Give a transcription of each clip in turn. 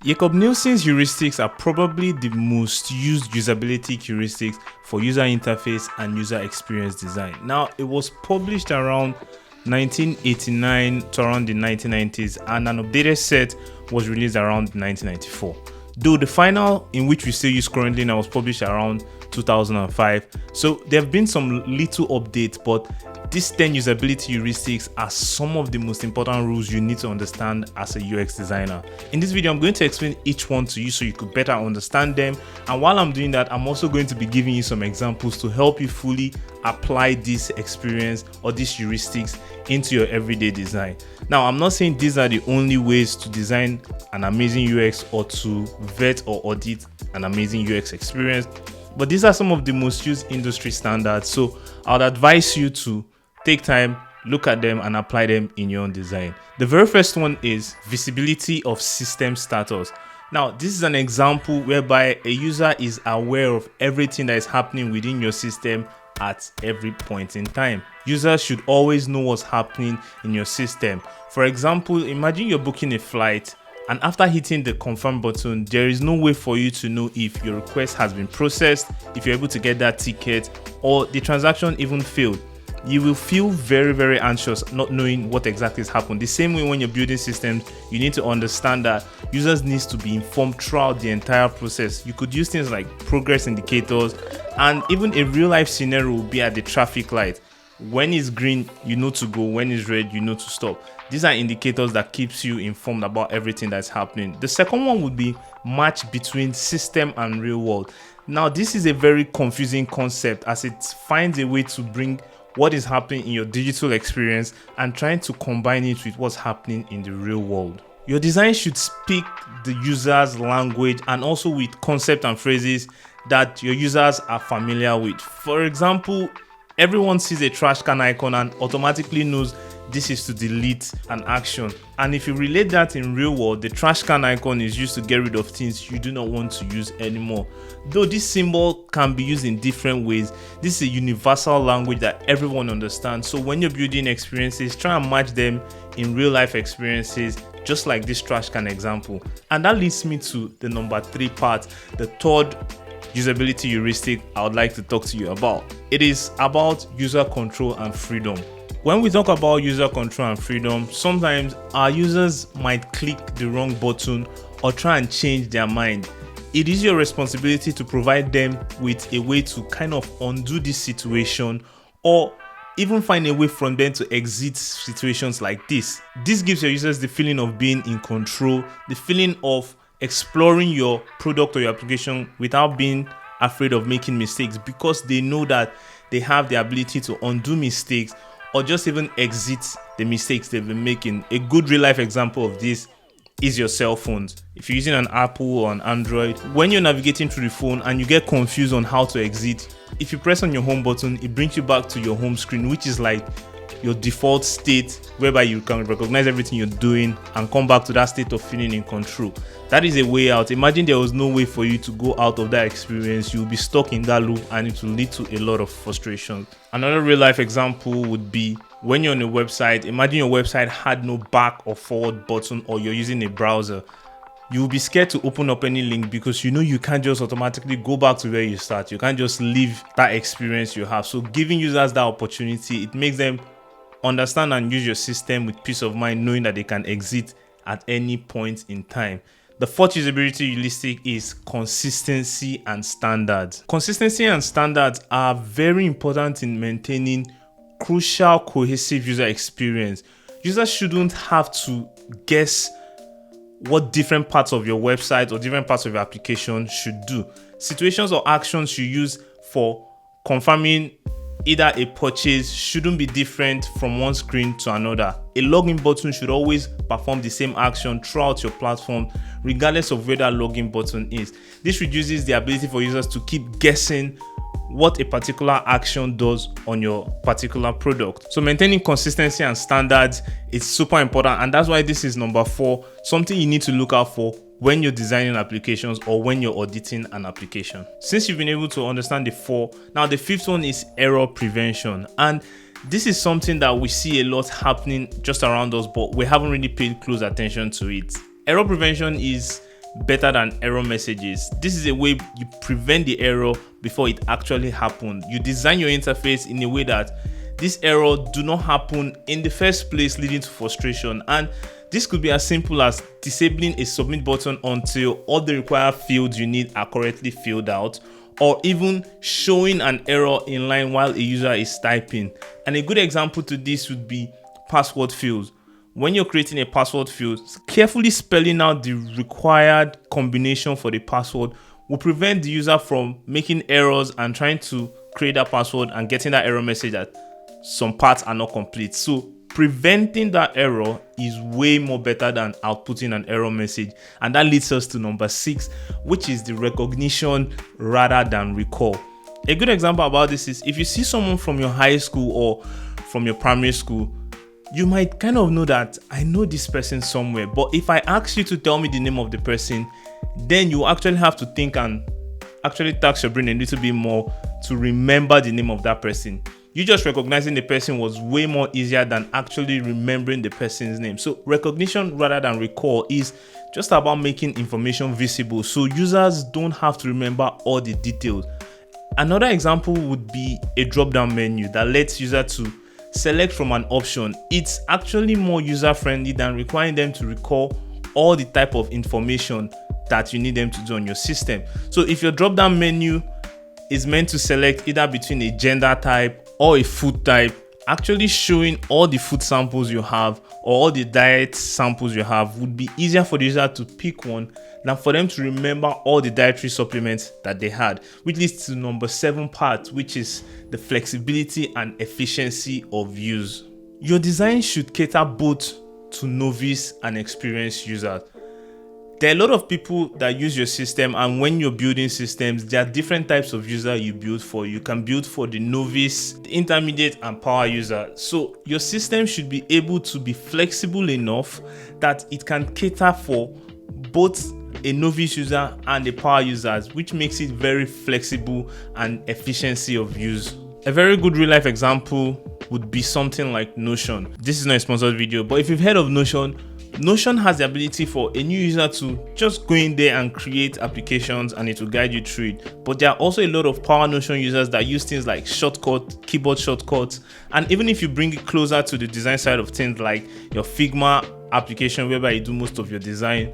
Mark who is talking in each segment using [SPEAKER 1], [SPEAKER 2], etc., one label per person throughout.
[SPEAKER 1] Jakob Nielsen's heuristics are probably the most used usability heuristics for user interface and user experience design. Now, it was published around 1989 to around the 1990s, and an updated set was released around 1994. Though the final, in which we still use currently now, was published around 2005. So there have been some little updates, but these 10 usability heuristics are some of the most important rules you need to understand as a UX designer. In this video, I'm going to explain each one to you so you could better understand them. And while I'm doing that, I'm also going to be giving you some examples to help you fully apply this experience or these heuristics into your everyday design. Now, I'm not saying these are the only ways to design an amazing UX or to vet or audit an amazing UX experience, but these are some of the most used industry standards. So I would advise you to take time, look at them, and apply them in your own design. The very first one is visibility of system status. Now, this is an example whereby a user is aware of everything that is happening within your system at every point in time. Users should always know what's happening in your system. For example, imagine you're booking a flight, and after hitting the confirm button, there is no way for you to know if your request has been processed, if you're able to get that ticket, or the transaction even failed. You will feel very anxious not knowing what exactly has happened. The same way when you're building systems, you need to understand that users need to be informed throughout the entire process. You could use things like progress indicators, and even a real life scenario will be at the traffic light. When it's green, you know to go. When it's red, you know to stop. These are indicators that keeps you informed about everything that's happening. The second one would be match between system and real world. Now, this is a very confusing concept as it finds a way to bring what is happening in your digital experience and trying to combine it with what's happening in the real world. Your design should speak the user's language and also with concepts and phrases that your users are familiar with. For example, everyone sees a trash can icon and automatically knows this is to delete an action. And if you relate that in real world, the trash can icon is used to get rid of things you do not want to use anymore. Though this symbol can be used in different ways, this is a universal language that everyone understands. So when you're building experiences, try and match them in real life experiences, just like this trash can example. And that leads me to the number 3 part, the third usability heuristic I would like to talk to you about. It is about user control and freedom. When we talk about user control and freedom, sometimes our users might click the wrong button or try and change their mind. It is your responsibility to provide them with a way to kind of undo this situation or even find a way from them to exit situations like this. This gives your users the feeling of being in control, the feeling of exploring your product or your application without being afraid of making mistakes, because they know that they have the ability to undo mistakes or just even exit the mistakes they've been making. A good real life example of this is your cell phones. If you're using an Apple or an Android, when you're navigating through the phone and you get confused on how to exit, if you press on your home button, it brings you back to your home screen, which is like your default state whereby you can recognize everything you're doing and come back to that state of feeling in control. That is a way out. Imagine there was no way for you to go out of that experience. You'll be stuck in that loop and it will lead to a lot of frustration. Another real life example would be when you're on a website. Imagine your website had no back or forward button, or you're using a browser. You'll be scared to open up any link because you know you can't just automatically go back to where you start. You can't just leave that experience you have. So giving users that opportunity, it makes them understand and use your system with peace of mind, knowing that they can exit at any point in time. The fourth usability heuristic is consistency and standards. Consistency and standards are very important in maintaining crucial cohesive user experience. Users shouldn't have to guess what different parts of your website or different parts of your application should do. Situations or actions you use for confirming either a purchase shouldn't be different from one screen to another. A login button should always perform the same action throughout your platform, regardless of where that login button is. This reduces the ability for users to keep guessing what a particular action does on your particular product. So maintaining consistency and standards is super important, and that's why this is number 4, something you need to look out for when you're designing applications or when you're auditing an application. Since you've been able to understand the 4, now the 5th one is error prevention. And this is something that we see a lot happening just around us, but we haven't really paid close attention to it. Error prevention is better than error messages. This is a way you prevent the error before it actually happened. You design your interface in a way that this error do not happen in the first place, leading to frustration. And this could be as simple as disabling a submit button until all the required fields you need are correctly filled out, or even showing an error in line while a user is typing. And a good example to this would be password fields. When you're creating a password field, carefully spelling out the required combination for the password will prevent the user from making errors and trying to create that password and getting that error message that some parts are not complete. So preventing that error is way more better than outputting an error message. And that leads us to number 6, which is the recognition rather than recall. A good example about this is if you see someone from your high school or from your primary school, you might kind of know that I know this person somewhere, but if I ask you to tell me the name of the person, then you actually have to think and actually tax your brain a little bit more to remember the name of that person. You just recognizing the person was way more easier than actually remembering the person's name. So recognition rather than recall is just about making information visible so users don't have to remember all the details. Another example would be a drop-down menu that lets users to select from an option. It's actually more user-friendly than requiring them to recall all the type of information that you need them to do on your system. So if your drop-down menu is meant to select either between a gender type or a food type, actually showing all the food samples you have or all the diet samples you have would be easier for the user to pick one than for them to remember all the dietary supplements that they had, which leads to number 7 part, which is the flexibility and efficiency of use. Your design should cater both to novice and experienced users. There are a lot of people that use your system, and when you're building systems, there are different types of user you build for. You can build for the novice, the intermediate, and power user. So your system should be able to be flexible enough that it can cater for both a novice user and the power users, which makes it very flexible and efficiency of use. A very good real life example would be something like Notion. This is not a sponsored video, but if you've heard of Notion, Notion has the ability for a new user to just go in there and create applications and it will guide you through it. But there are also a lot of power Notion users that use things like shortcuts, keyboard shortcuts, and even if you bring it closer to the design side of things like your Figma application whereby you do most of your design,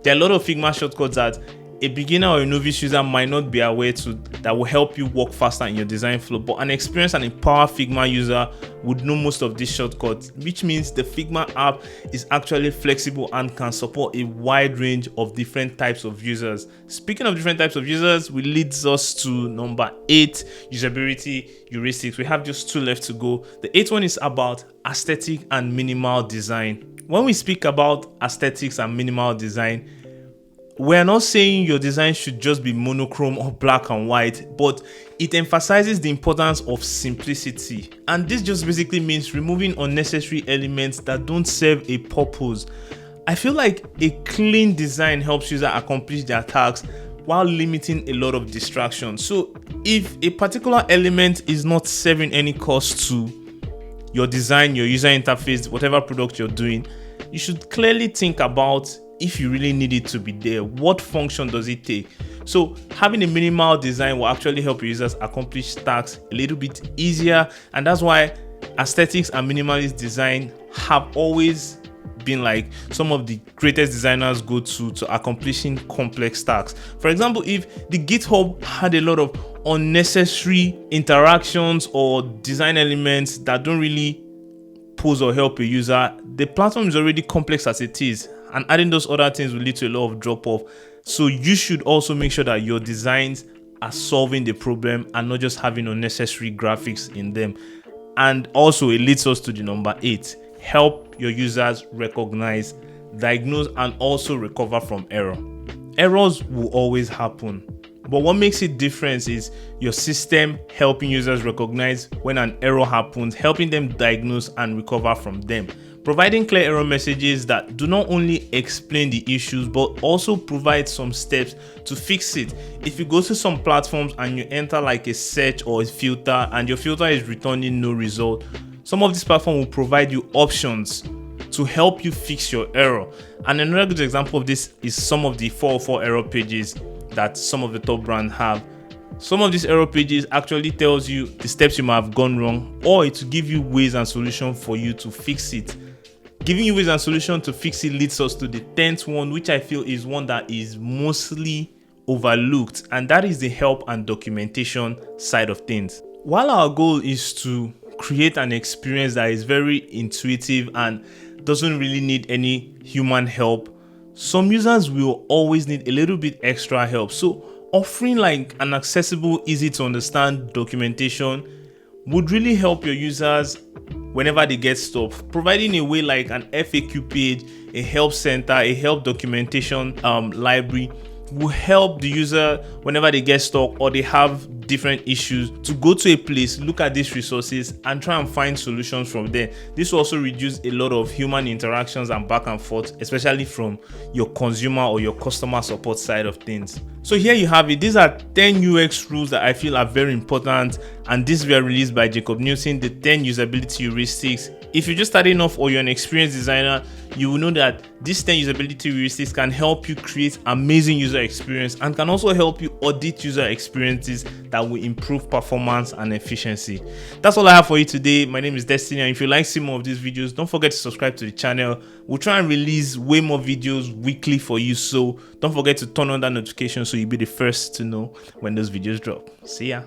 [SPEAKER 1] there are a lot of Figma shortcuts that a beginner or a novice user might not be aware to that will help you work faster in your design flow, but an experienced and empowered Figma user would know most of these shortcuts, which means the Figma app is actually flexible and can support a wide range of different types of users. Speaking of different types of users, which leads us to number 8, usability heuristics. We have just 2 left to go. The 8th one is about aesthetic and minimal design. When we speak about aesthetics and minimal design, we're not saying your design should just be monochrome or black and white, but it emphasizes the importance of simplicity. And this just basically means removing unnecessary elements that don't serve a purpose. I feel like a clean design helps users accomplish their tasks while limiting a lot of distractions. So if a particular element is not serving any cost to your design, your user interface, whatever product you're doing, you should clearly think about if you really need it to be there, what function does it take? So having a minimal design will actually help your users accomplish tasks a little bit easier, and that's why aesthetics and minimalist design have always been like some of the greatest designers go to accomplishing complex tasks. For example, if the GitHub had a lot of unnecessary interactions or design elements that don't really pose or help a user, the platform is already complex as it is, and adding those other things will lead to a lot of drop off. So you should also make sure that your designs are solving the problem and not just having unnecessary graphics in them. And also it leads us to the number 8, help your users recognize, diagnose, and also recover from error. Errors will always happen, but what makes it different is your system helping users recognize when an error happens, helping them diagnose and recover from them, providing clear error messages that do not only explain the issues but also provide some steps to fix it. If you go to some platforms and you enter like a search or a filter and your filter is returning no result, some of these platforms will provide you options to help you fix your error. And another good example of this is some of the 404 error pages that some of the top brands have. Some of these error pages actually tells you the steps you might have gone wrong, or it will give you ways and solutions for you to fix it. Giving you ways and solutions to fix it leads us to the 10th one, which I feel is one that is mostly overlooked, and that is the help and documentation side of things. While our goal is to create an experience that is very intuitive and doesn't really need any human help, some users will always need a little bit extra help. So offering like an accessible, easy to understand documentation would really help your users whenever they get stuck. Providing a way like an FAQ page, a help center, a help documentation library will help the user whenever they get stuck or they have different issues to go to a place, look at these resources and try and find solutions from there. This will also reduce a lot of human interactions and back and forth, especially from your consumer or your customer support side of things. So here you have it. These are 10 UX rules that I feel are very important, and these were released by Jakob Nielsen, the 10 usability heuristics. If you're just starting off or you're an experienced designer, you will know that these 10 usability heuristics can help you create amazing user experience and can also help you audit user experiences that will improve performance and efficiency. That's all I have for you today. My name is Destiny, and if you like seeing more of these videos, don't forget to subscribe to the channel. We'll try and release way more videos weekly for you, so don't forget to turn on that notification so you'll be the first to know when those videos drop. See ya.